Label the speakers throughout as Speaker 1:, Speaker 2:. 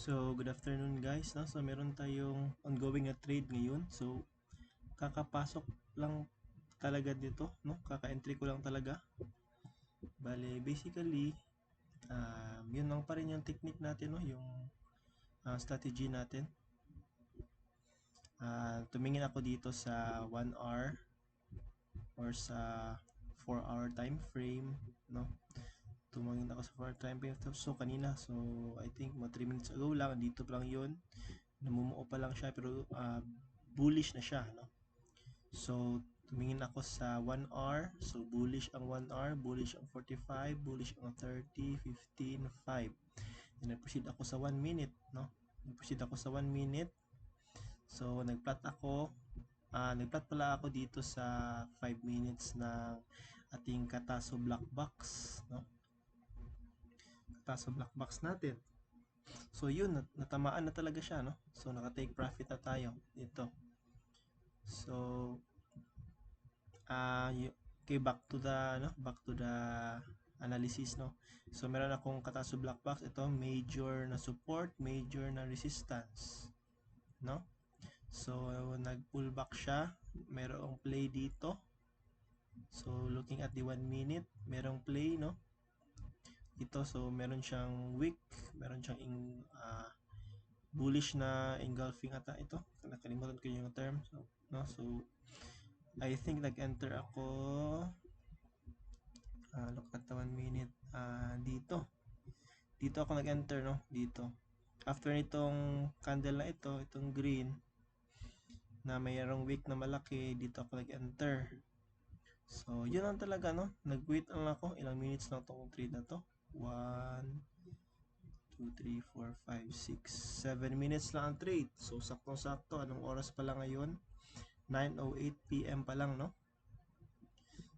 Speaker 1: So, good afternoon guys. No? So, meron tayong ongoing na trade ngayon. So, kakapasok lang talaga dito. No? Kaka-entry ko lang talaga. Bale, basically, yun lang pa rin yung technique natin. No? Yung strategy natin. Tumingin ako dito sa 1 hour or sa 4 hour time frame. No? Tumingin ako sa 4 hour time frame. So, kanina. So, I think mga 3 minutes ago lang. Dito pa lang yun. Namumuo pa lang siya pero bullish na siya, no? So, tumingin ako sa 1 hour. So, bullish ang 1 hour, bullish ang 45, bullish ang 30, 15, 5. And nag-proceed ako sa 1 minute, no? Nag-proceed ako sa 1 minute. So, nag-plot pala ako dito sa 5 minutes ng ating Kataso Black Box, no? Kataso Black Box natin. So, yun, natamaan na talaga siya, no? So, naka-take profit na tayo dito. So, okay, back to the analysis, no. So meron akong Kataso Black Box, ito major na support, major na resistance, no. So nag-pull back siya, merong play dito. So looking at the 1 minute, merong play, no. Ito, so meron siyang wick, meron siyang bullish na engulfing ata ito. Nakalimutan ko yung term. So, no, so I think nag-enter ako look at the 1 minute dito ako nag-enter, no, dito after nitong candle na itong green na mayroong wick na malaki, dito ako nag-enter. So yun lang talaga, no, nag-wait lang ako, ilang minutes lang tong trade na to, 1 2 3 4 5 6 7 minutes lang ang trade. So saktong sakto, anong oras pa lang ngayon, 9:08 PM pa lang, no.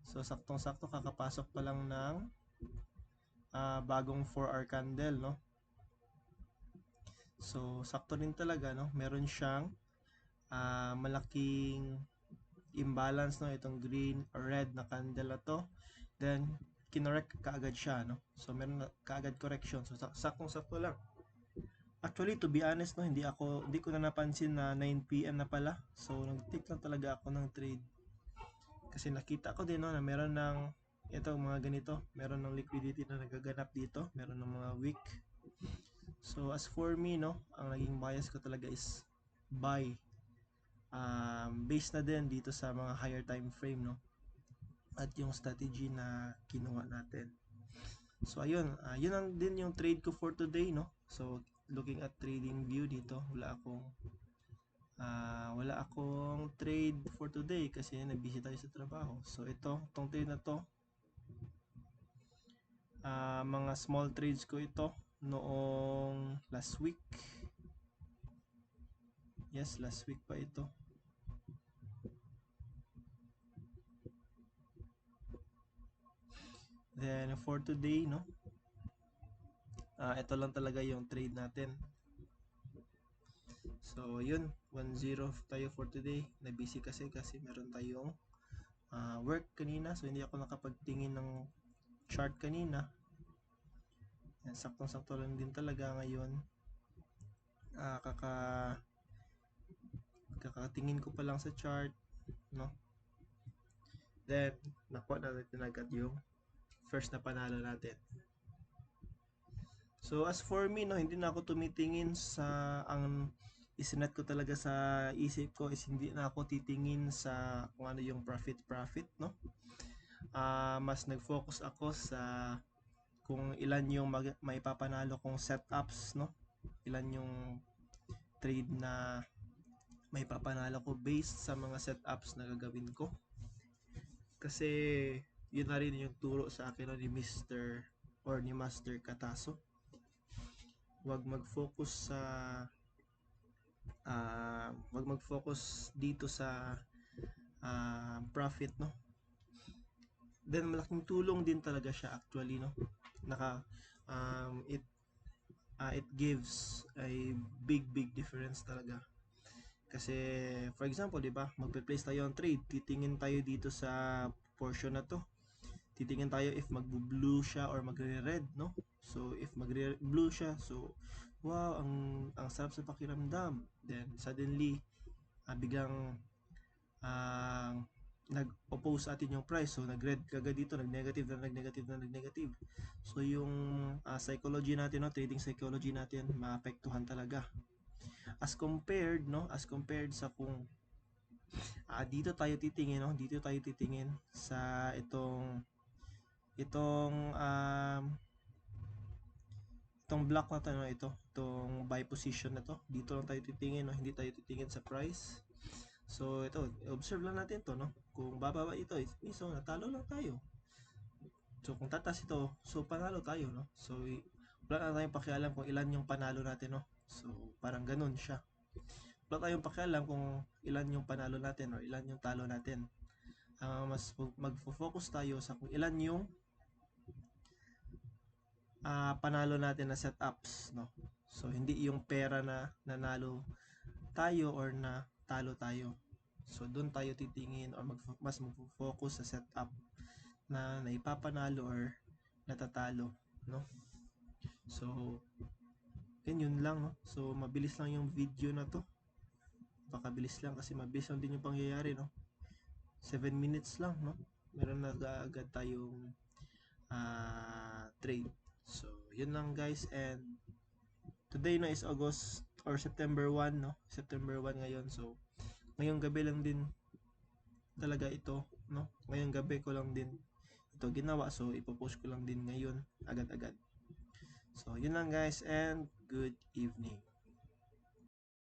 Speaker 1: So saktong sakto, kakapasok pa lang ng bagong 4 hour candle, no. So sakto din talaga, no, meron siyang malaking imbalance, no, itong green or red na candle na to, then kinorek kaagad siya, no. So meron na kaagad correction. So saktong sakto lang. Actually, to be honest, no, hindi ko na napansin na 9 PM na pala. So nag-take lang talaga ako ng trade kasi nakita ko din, no, na meron ng ito mga ganito, meron ng liquidity na nagaganap dito, meron ng mga wick. So as for me, no, ang naging bias ko talaga is buy, based na din dito sa mga higher time frame, no, at yung strategy na kinuha natin. So ayun, yun ang din yung trade ko for today, no. So looking at trading view dito, wala akong trade for today kasi nag-busy tayo sa trabaho. So itong trade na to, mga small trades ko ito noong last week. Yes, last week pa ito. Then for today, no, ito lang talaga yung trade natin. So yun, 1-0 tayo for today. Na-busy kasi meron tayong work kanina, so hindi ako nakapagtingin ng chart kanina. Yan, saktong-sakto lang din talaga ngayon. Kakatingin ko pa lang sa chart, no. Then nakuha natin agad yung first na panalo natin. So as for me, no, hindi na ako tumitingin sa ang isinet ko talaga sa isip ko is hindi na ako titingin sa kung ano yung profit, no. Mas nag-focus ako sa kung ilan yung maipapanalo kong setups, no. Ilan yung trade na maipapanalo ko based sa mga setups na gagawin ko. Kasi yun na rin yung turo sa akin, no, ni Mr. or ni Master Kataso. Huwag mag-focus sa wag mag-focus dito sa profit, no. Then malaking tulong din talaga siya actually, no. It gives a big difference talaga. Kasi for example, 'di ba? Magpe-place tayo ng trade, titingin tayo dito sa portion na 'to. Titingin tayo if magbo-blue siya or magre-red, no? So if magre-blue siya, so wow, ang sarap sa pakiramdam. Then suddenly, biglang ah, nag-oppose sa atin yung price. So nag-red kagad dito, nag-negative na nag-negative na nag-negative. So yung psychology natin, no, trading psychology natin, maapektuhan talaga. As compared, no, as compared sa kung dito tayo titingin, no, dito tayo titingin sa itong itong block na to, no, itong buy position na to. Dito lang tayo titingin, no, hindi tayo titingin sa price. So ito, observe lang natin to, no. Kung bababa ito, so natalo lang tayo. So kung tataas ito, so panalo tayo, no. So wala na tayong pakialam kung ilan yung panalo natin, no. So parang ganun siya. Wala tayong pakialam kung ilan yung panalo natin or ilan yung talo natin. Mas magfo-focus tayo sa kung ilan yung panalo natin na setups, no. So hindi yung pera na nanalo tayo or na talo tayo. So doon tayo titingin or mas magfo-focus sa setup na naipapanalo or natatalo, no. So yun lang, no. So mabilis lang yung video na to. Pakabilis lang kasi mabilis lang din yung pangyayari, no. 7 minutes lang, no. Meron na agad tayong trade. So yun lang guys, and today na is August or September 1, no. September 1 ngayon. So ngayong gabi lang din talaga ito, no. Ngayong gabi ko lang din ito ginawa, so ipopost ko lang din ngayon agad-agad. So yun lang guys, and good evening.